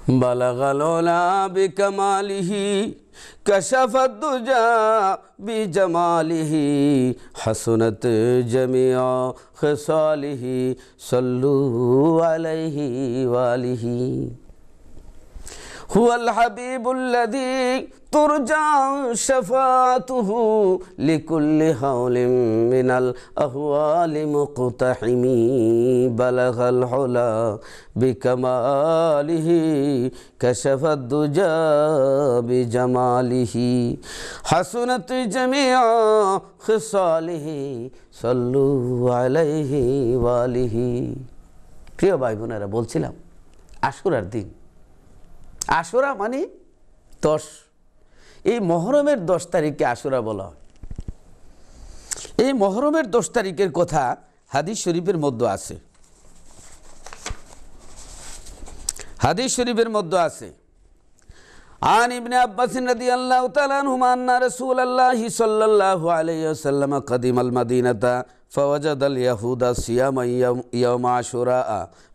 বালাগাল উলা বিকামালিহি কাশাফাদ দুজা বিজামালিহি হাসনাত জামিআ খিসালিহি সাল্লু আলাইহি ওয়ালিহি হুয়াল হাবিবুল্লাযী তুরজা শাফাআতুহু লিকুল্লি হাওলিন মিনাল আহওয়ালি মুকতাহিমি বালাগাল উলা বিকামালিহি কাশাফাদ দুজা বিজামালিহি হাসনাত জামিআ খিসালিহি সাল্লু আলাইহি ওয়ালিহি। প্রিয় ভাই বোনেরা, বলছিলাম আশুরার দিন। আশুরা মানে 10, এই মহরমের 10 তারিখকে আশুরা বলা হয়। এই মহরমের 10 তারিখের কথা হাদিস শরীফের মধ্যে আছে। হাদিস শরীফের মধ্যে আছে আন ইবনে আব্বাস রাদিয়াল্লাহু তাআলা আনহুমা আন্না রাসূলুল্লাহি সাল্লাল্লাহু আলাইহি ওয়াসাল্লাম কাদিমাল মাদিনাতা ফাওয়াজাদাল ইয়াহুদা সিয়ামা ইয়াওম আশুরা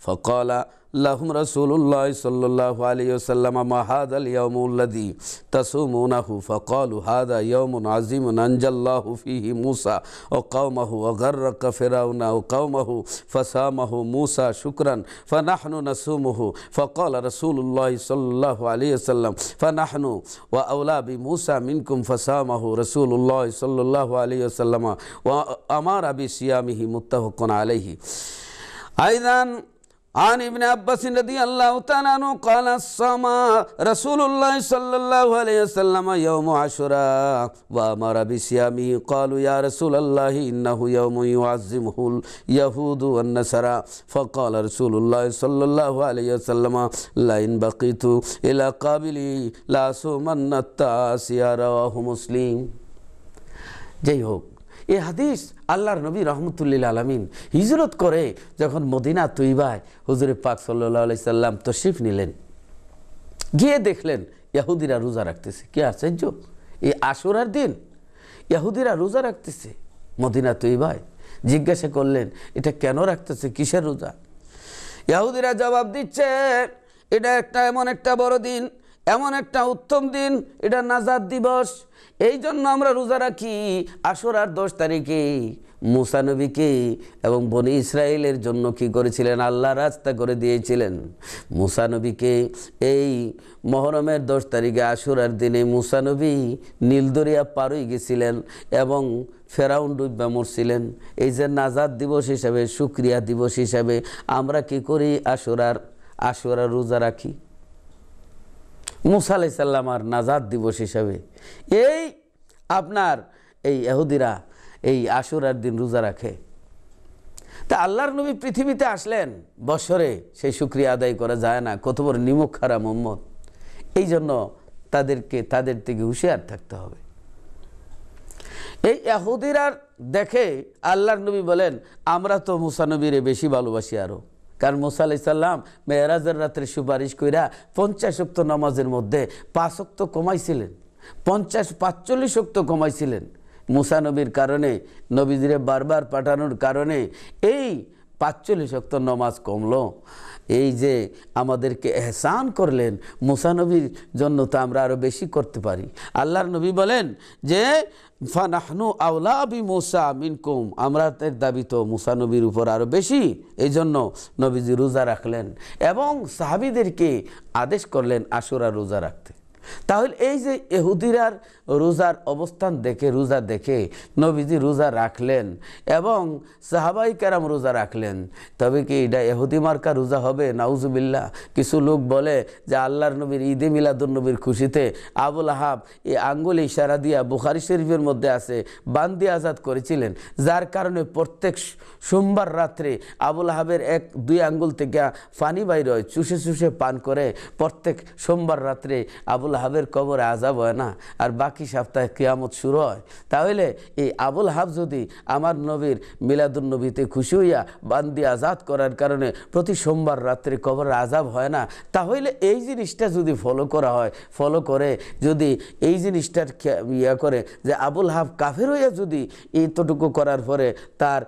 ফাকালা লাহুম রাসূলুল্লাহি সাল্লাল্লাহু আলাইহি ওয়াসাল্লাম মা হাযাল ইয়াউমুল্লাযী তাসুমুনাহু ফাকালু হাযা ইয়াউমুন আযীমুন আনজাল্লাহু ফীহি মূসা ওয়া কওমাহু ওয়া গাররাকা ফিরআউনা ওয়া কওমাহু ফাসামাহু মূসা শুকরান ফানাহনু নাসুমুহু ফাকালা রাসূলুল্লাহি সাল্লাল্লাহু আলাইহি ওয়াসাল্লাম ফানাহনু ওয়া আওলা বিমূসা মিনকুম ফাসামাহু রাসূলুল্লাহি সাল্লাল্লাহু আলাইহি ওয়াসাল্লাম ওয়া আমারা বিসিয়ামিহি মুত্তাফাকুন আলাইহি। আইদান عن ابن عباس رضي الله تعالى عنه قال صام رسول الله صلى الله عليه وسلم يوم عاشوراء وأمر بصيامه قالوا يا رسول الله إنه يوم يعظمه اليهود والنصارى فقال رسول الله صلى الله عليه وسلم لئن بقيت إلى قابلي لأصومن التاسع رواه مسلم। যাই হোক, এই হাদিস আল্লাহর নবী রহমতুল্লিল আলামিন হিজরত করে যখন মদিনা তৈবায় হুজুরে পাক সাল্লাল্লাহু আলাইহি সাল্লাম তশরিফ নিলেন, গিয়ে দেখলেন ইহুদিরা রোজা রাখতেছে। কি আশ্চর্য! এই আশুরার দিন ইহুদিরা রোজা রাখতেছে মদিনা তৈবায়। জিজ্ঞাসা করলেন, এটা কেন রাখতেছে, কিসের রোজা? ইহুদিরা জবাব দিচ্ছে, এটা এমন একটা বড় দিন, এমন একটা উত্তম দিন, এটা নাজাত দিবস, এই জন্য আমরা রোজা রাখি। আশুরার 10 তারিখে মূসা নবীকে এবং বনি ইসরায়েলের জন্য কি করেছিলেন? আল্লাহ রাস্তা করে দিয়েছিলেন। মূসা নবীকে এই মহরমের 10 তারিখে আশুরার দিনে মূসা নবী নীলদরিয়া পার হয়ে গেছিলেন এবং ফেরাউন ডুববা মরছিলেন। এই যে নাজাত দিবস হিসাবে, শুকরিয়া দিবস হিসাবে আমরা কি করি? আশুরার রোজা রাখি মূসা আলাইহিস সালামের নাজাত দিবস হিসাবে। এই আপনার এই ইহুদিরা এই আশুরার দিন রোজা রাখে। তা আল্লাহর নবী পৃথিবীতে আসলেন, বছরে সেই শুকরিয়া আদায় করা যায় না। কত বড় নিমক হারাম উম্মত! এই জন্য তাদের থেকে হুঁশিয়ার থাকতে হবে। এই ইহুদিরা দেখে আল্লাহর নবী বলেন, আমরা তো মূসা নবীরে বেশি ভালোবাসি আরো। কারণ মূসা আলাইহিস সালাম মেরাজের রাত্রে সুপারিশ কইরা 50 ওয়াক্ত নামাজের মধ্যে 5 ওয়াক্ত কমাইছিলেন, 45 ওয়াক্ত কমাইছিলেন। মূসা নবীর কারণে, নবীজিরে বারবার পাঠানোর কারণে এই 45 ওয়াক্ত নামাজ কমলো। এই যে আমাদেরকে এহসান করলেন, মূসা নবীর জন্য তো আমরা আরো বেশি করতে পারি। আল্লাহর নবী বলেন যে ফানাহনু আওলা বিমূসা মিনকুম, আমাদের দাবি তো মূসা নবীর উপর আরো বেশি। এই জন্য নবীজি রোজা রাখলেন এবং সাহাবীদেরকে আদেশ করলেন আশুরা রোজা রাখতে। তাহলে এই যে ইহুদিরার রোজার অবস্থান দেখে, রোজা দেখে নবীজি রোজা রাখলেন এবং সাহাবাই কেরাম রোজা রাখলেন, তবে কি এটা ইহুদি মার্কা রোজা হবে? নাউজুবিল্লাহ। কিছু লোক বলে যে আল্লাহর নবীর ঈদে মিলাদুন নবীর খুশিতে আবুল আহাব এই আঙ্গুল ইশারা দিয়া বুখারী শরীফের মধ্যে আছে বান্দি আজাদ করেছিলেন, যার কারণে প্রত্যেক সোমবার রাত্রে আবুল আহাবের 1-2 আঙ্গুল থেকে পানি বাইর হয়, চুষে চুষে পান করে প্রত্যেক সোমবার রাত্রে আবুল হাবের কবরে আযাব হয় না আর বাকি সপ্তাহে কিয়ামত শুরু হয়, তাহলে এই আবুল হাব যদি আমার নবীর মিলাদুন্নবীতে খুশি হইয়া বান্দি আজাদ করার কারণে প্রতি সোমবার রাত্রে কবরের আযাব হয় না, তাহলে এই জিনিসটা যদি ফলো করা হয়, ফলো করে যদি এই জিনিসটার ইয়া করে যে আবুল হাব কাফের হইয়া যদি এইতটুকু করার পরে তার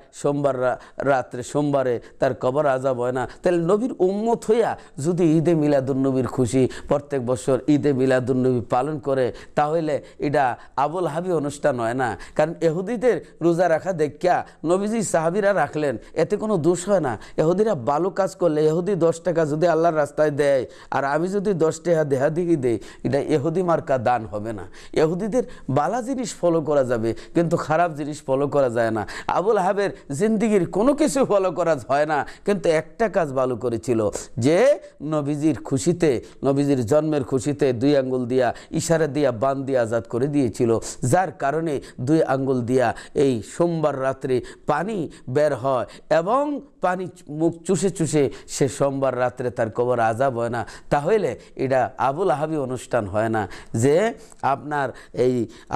সোমবারে তার কবর আযাব হয় না, তাহলে নবীর উম্মত হইয়া যদি ঈদে মিলাদুন্নবীর খুশি প্রত্যেক বছর ঈদে মিলাদুন্নবী পালন করে, তাহলে এটা আবুল হাবি অনুষ্ঠান হয় না। কারণ ইহুদিদের রোজা রাখা দেখিয়া নবীজি সাহাবীরা রাখলেন, এতে কোনো দোষ হয় না। ইহুদিরা ভালো কাজ করলে ইহুদি 10 টাকা যদি আল্লাহর রাস্তায় দেয় আর আমি যদি 10 টাকা দেহাদিকি দেই, এটা ইহুদি মার্কা দান হবে না। ইহুদিদের ভালো জিনিস ফলো করা যাবে কিন্তু খারাপ জিনিস ফলো করা যায় না। আবুল হাবের জিন্দিগির কোনো কিছু ফলো করা হয় না, কিন্তু একটা কাজ ভালো করেছিল যে নবীজির খুশিতে, নবীজির জন্মের খুশিতে 2 আঙ্গুল দিয়া ইশারা দিয়া বান্দি আজাদ করে দিয়েছিল, যার কারণে 2 আঙ্গুল দিয়া এই সোমবার রাত্রে পানি বের হয় এবং পানি মুখ চুষে চুষে সে সোমবার রাত্রে তার কবর আযাব হয় না। তাহলে এটা আবুল আহাবি অনুষ্ঠান হয় না যে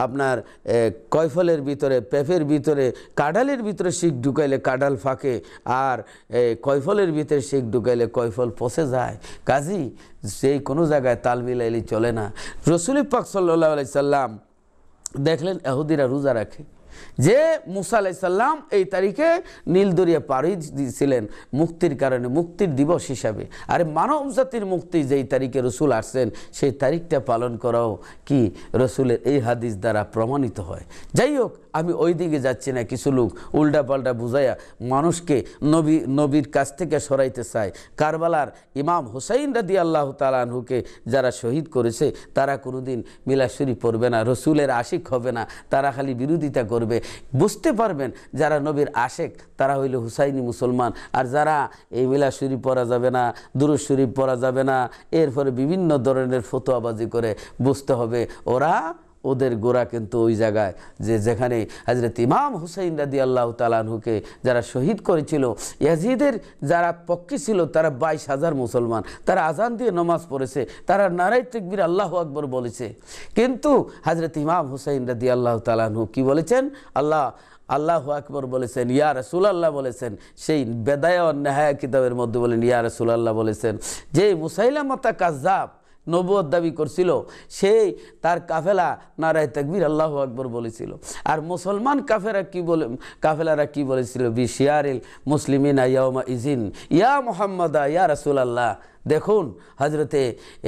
আপনার কয়ফলের ভিতরে, পেঁপের ভিতরে, কাঁঠালের ভিতরে শিক ঢুকাইলে কাঁঠাল ফাঁকে আর কয়ফলের ভিতরে শিক ঢুকাইলে কয়ফল পচে যায়। কাজী সেই কোনো জায়গায় তাল মিলাইলে চলে না। রাসূল পাক সাল্লাল্লাহু আলাইহি সাল্লাম দেখলেন ইহুদিরা রোজা রাখে, যে মুসা আলাইহিস সালাম এই তারিখে নীল দরিয়া পাড়ি দিয়েছিলেন মুক্তির কারণে, মুক্তির দিবস হিসাবে। আরে মানব জাতির মুক্তি যেই তারিখে রসুল আসছেন সেই তারিখটা পালন করাও কি রসুলের এই হাদিস দ্বারা প্রমাণিত হয়। যাই হোক, আমি ওই দিকে যাচ্ছি না। কিছু লোক উল্টা পাল্টা বুঝাইয়া মানুষকে নবীর কাছ থেকে সরাইতে চায়। কারবালার ইমাম হুসাইন রাদিয়াল্লাহু তাআলা আনহুকে যারা শহীদ করেছে তারা কোনোদিন মিলাদ শরীফ পড়বে না, রসুলের আশিক হবে না, তারা খালি বিরোধিতা করবে। বুঝতে পারবেন যারা নবীর আশেক তারা হইল হুসাইনি মুসলমান, আর যারা এই মিলাদ শরীফ পড়া যাবে না, দুরূদ শরীফ পড়া যাবে না, এরপরে বিভিন্ন ধরনের ফতোয়াবাজি করে বুঝতে হবে ওদের গোড়া কিন্তু ওই জায়গায় যেখানে হযরত ইমাম হুসাইন রাদিয়াল্লাহু তাআলা আনহুকে যারা শহীদ করেছিল, ইয়াজিদের যারা পক্ষে ছিল তারা 22,000 মুসলমান, তারা আজান দিয়ে নামাজ পড়েছে, তারা নারায়ে তাকবীর আল্লাহু আকবার বলেছে। কিন্তু হযরত ইমাম হুসাইন রাদিয়াল্লাহু তাআলা আনহু কি বলেছেন? আল্লাহু আকবার বলেছেন, ইয়া রাসূলুল্লাহ বলেছেন। সেই বেদায়া ওয়ান নেহায়া কিতাবের মধ্যে বলেন ইয়া রাসূলুল্লাহ বলেছেন। যে মুসাইলামাতা কাযযাব নবুয়ত দাবি করছিল, সেই তার কাফেলা নারায়ে তাকবীর আল্লাহু আকবার বলেছিল। আর মুসলমান কাফেলারা কি বলেছিল? বিশিয়ারিল মুসলিমিনা ইয়াউমা ইজিন ইয়া মুহাম্মাদা ইয়া রাসূলুল্লাহ। দেখুন হজরতে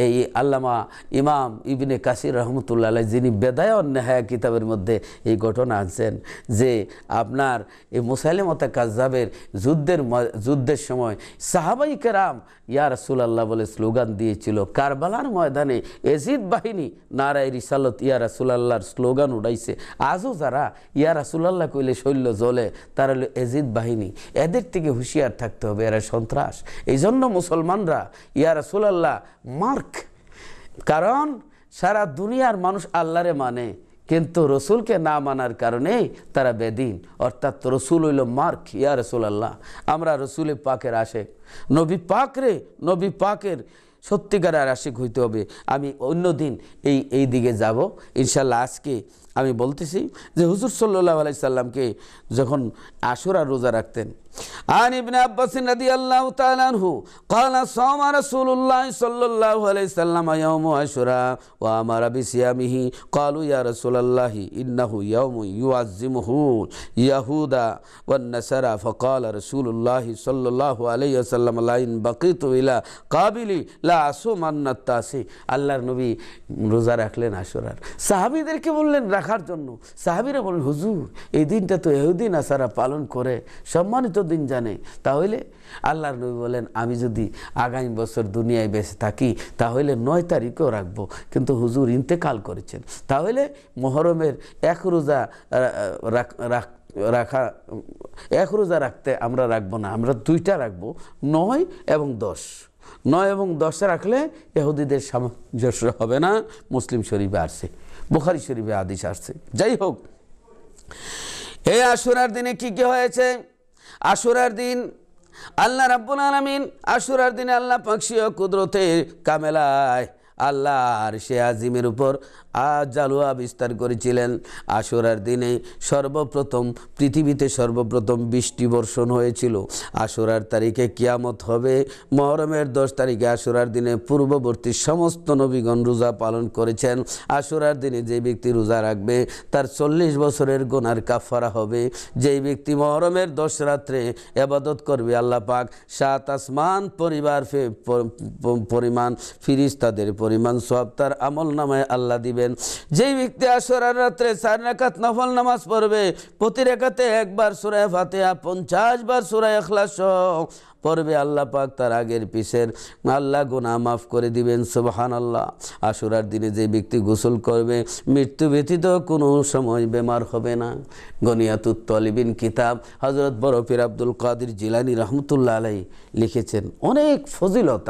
এই আল্লামা ইমাম ইবনে কাসির রহমতুল্লাহ আলাইহি যিনি বেদায়া ওয়ান নেহায়া কিতাবের মধ্যে এই ঘটনা আনছেন যে আপনার এই মুসাইলামাতা কাযযাবের যুদ্ধের সময় সাহাবাই কেরাম ইয়া রাসূলুল্লাহ বলে স্লোগান দিয়েছিল। কারবালার ময়দানে এজিদ বাহিনী নারায়ে রিসালাত ইয়া রাসূলুল্লাহর স্লোগান উড়াইছে। আজও যারা ইয়া রাসূলুল্লাহ কইলে শৈল্য জ্বলে তারা হলো এজিদ বাহিনী। এদের থেকে হুঁশিয়ার থাকতে হবে, এরা সন্ত্রাস। এই জন্য মুসলমানরা ইয়া রাসূলুল্লাহ মার্ক, কারণ সারা দুনিয়ার মানুষ আল্লাহরে মানে কিন্তু রসুলকে না মানার কারণে তারা বেদিন, অর্থাৎ রসুল হইল মার্ক। ইয়া রাসূলুল্লাহ, আমরা রসুল পাকের আশেক, নবী পাকের সত্যিকারের আশিক হইতে হবে। আমি অন্য দিন এই দিকে যাব ইনশাল্লাহ। আজকে আমি বলতেছি যে হুজুর সাল্লাল্লাহু আলাইহি সাল্লামকে যখন আশুরা রোজা রাখতেন, عن ابن عباس رضي الله تعالى عنه قال صام رسول الله صلى الله عليه وسلم يوم عاشوراء وأمر بصيامه قالوا يا رسول الله إنه يوم يعظمه يهود والنصارى فقال رسول الله صلى الله عليه وسلم لئن بقيت إلى قابلي لا أصومن التاسع। আল্লাহর নবী রোজা রাখলেন আশুরার, সাহাবীদেরকে বললেন রাখার জন্য। সাহাবীরা বললেন হুজুর এই দিনটা তো ইহুদি নাসারা পালন করে, সম্মানিত দিন জানে। তাহলে আল্লাহর নবী বলেন আমি যদি আগামী বছর দুনিয়ায় বেঁচে থাকি তাহলে 9 তারিখেও রাখবো, কিন্তু হুজুর ইন্তেকাল করেছেন, তাহলে মুহররমের এক রোজা রাখতে আমরা রাখবো না, আমরা 2টা রাখবো, 9 এবং 10। 9 এবং 10 রাখলে ইহুদিদের সামঞ্জস্য হবে না। মুসলিম শরীফে আসছে, বুখারী শরীফে হাদিস আসছে। যাই হোক, এই আশুরার দিনে কি হয়েছে? আশুরার দিন আল্লাহ রাব্বুল আলামিন আশুরার দিনে আল্লাহ পাক স্বীয় কুদরতে কামেলায় আল্লাহ আরশে আজিমের উপর জালুয়া বিস্তার করেছিলেন। আশুরার দিনে সর্বপ্রথম পৃথিবীতে বৃষ্টি বর্ষণ হয়েছিল। আশুরার তারিখে কিয়ামত হবে। মুহররমের 10 তারিখে আশুরার দিনে পূর্ববর্তী সমস্ত নবীগণ রোজা পালন করেছেন। আশুরার দিনে যে ব্যক্তি রোজা রাখবে তার 40 বছরের গুনার কাফারা হবে। যেই ব্যক্তি মুহররমের 10 রাত্রে ইবাদত করবে, আল্লাহ পাক 7 আসমান পরিমাণ ফিরিস্তাদের পরিমাণ সওয়াব তার আমল নামায় আল্লাহ দিবেন। যেই ব্যক্তি আশুরার রাত্রে 4 রাকাত নফল নামাজ পড়বে, প্রতি রাকাতে একবার সূরা ফাতিহা 50 বার সূরা ইখলাস পড়বে, আল্লাহ পাক তার আগের পিছের আল্লাহ গুনাহ মাফ করে দিবেন। সুবহানাল্লাহ। আশুরার দিনে যে ব্যক্তি গোসল করবে মৃত্যু ব্যতীত কোনো সময় বেমার হবে না। গনিয়াতুত তলিবিন কিতাব হযরত বরফির আব্দুল কাদের জিলানী রহমতুল্লাহ আলাইহি লিখেছেন। অনেক ফজিলত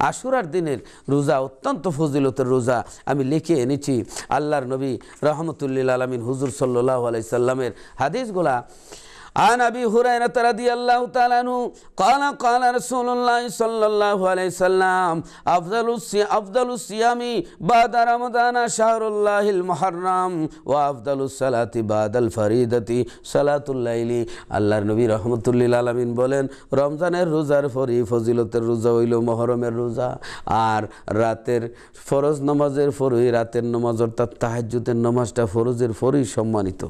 আশুরার দিনের রোজা অত্যন্ত ফজিলতের রোজা আমি লিখে এনেছি। আল্লাহর নবী রহমতুল্লিল আলামিন হুজুর সাল্লাল্লাহু আলাইহি সাল্লামের হাদিসগুলা। عن أبي هريرة رضي الله تعالى عنه قال رسول الله صلى الله عليه وسلم أفضل الصيام بعد رمضان شهر الله المحرم وأفضل الصلاة بعد الفريضة صلاة الليل। আল্লাহর নবী রহমতুল্লিল আলামিন বলেন, রমজানের রোজার পরই ফজিলতের রোজা হইল মুহররমের রোজা, আর রাতের ফরজ নামাজের পরই রাতের নামাজ অর্থাৎ তাহাজ্জুদের নামাজটা ফরজের পরই সম্মানিত।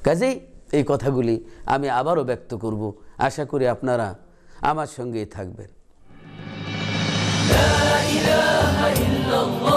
কাজেই এই কথাগুলি আমি আবারও ব্যক্ত করব। আশা করি আপনারা আমার সঙ্গেই থাকবেন। লা ইলাহা ইল্লাল্লাহ।